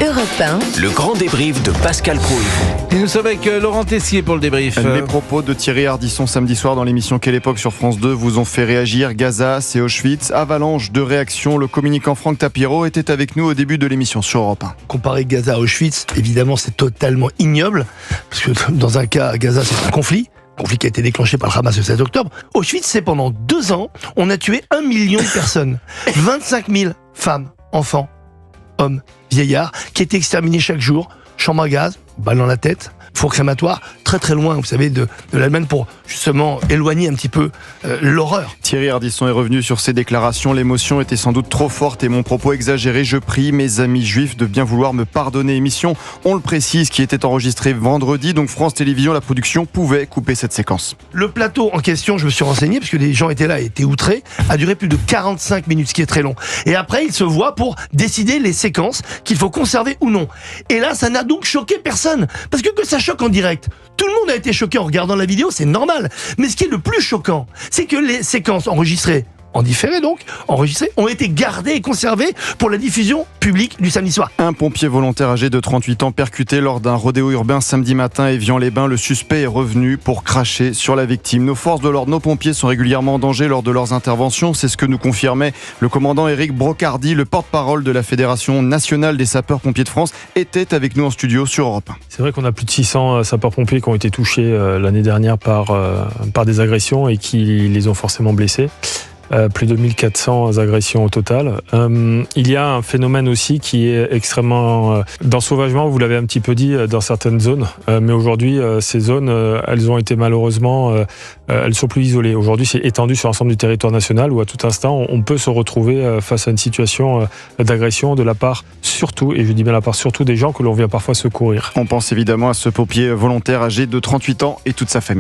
Europe 1, Le grand débrief de Pascal Pro. Et nous sommes avec Laurent Tessier pour le débrief. Les propos de Thierry Ardisson samedi soir dans l'émission Quelle époque sur France 2 vous ont fait réagir. Gaza, c'est Auschwitz. Avalanche de réactions. Le communicant Franck Tapiro était avec nous au début de l'émission sur Europe 1. Comparer Gaza à Auschwitz, évidemment, c'est totalement ignoble. Parce que dans un cas, Gaza, c'est un conflit qui a été déclenché par le Hamas le 16 octobre. Auschwitz, c'est pendant 2 ans, on a tué 1 million de personnes. 25 000 femmes, enfants, hommes, vieillards, qui étaient exterminés chaque jour. Chambre à gaz, balle dans la tête, four crématoire, très très loin, vous savez, de l'Allemagne pour justement éloigner un petit peu l'horreur. Thierry Ardisson est revenu sur ses déclarations. L'émotion était sans doute trop forte et mon propos exagéré. Je prie mes amis juifs de bien vouloir me pardonner. Émission, on le précise, qui était enregistrée vendredi. Donc France Télévisions, la production, pouvait couper cette séquence. Le plateau en question, je me suis renseigné, parce que les gens étaient là et étaient outrés, a duré plus de 45 minutes, ce qui est très long. Et après, ils se voient pour décider les séquences qu'il faut conserver ou non. Et là, ça n'a donc choqué personne. Parce que ça choque en direct, tout le monde a été choqué en regardant la vidéo, c'est normal. Mais ce qui est le plus choquant, c'est que les séquences enregistrées, en différé donc, ont été gardées et conservées pour la diffusion publique du samedi soir. Un pompier volontaire âgé de 38 ans percuté lors d'un rodéo urbain samedi matin à Évian-les-Bains. Le suspect est revenu pour cracher sur la victime. Nos forces de l'ordre, nos pompiers sont régulièrement en danger lors de leurs interventions. C'est ce que nous confirmait le commandant Éric Brocardi, le porte-parole de la Fédération nationale des sapeurs-pompiers de France, était avec nous en studio sur Europe 1. C'est vrai qu'on a plus de 600 sapeurs-pompiers qui ont été touchés l'année dernière par des agressions et qui les ont forcément blessés. Plus de 1400 agressions au total. Il y a un phénomène aussi qui est extrêmement d'ensauvagement, vous l'avez un petit peu dit, dans certaines zones. Mais aujourd'hui, ces zones, elles ont été malheureusement, elles sont plus isolées. Aujourd'hui, c'est étendu sur l'ensemble du territoire national où à tout instant, on peut se retrouver face à une situation d'agression de la part surtout, et je dis bien la part surtout des gens que l'on vient parfois secourir. On pense évidemment à ce pompier volontaire âgé de 38 ans et toute sa famille.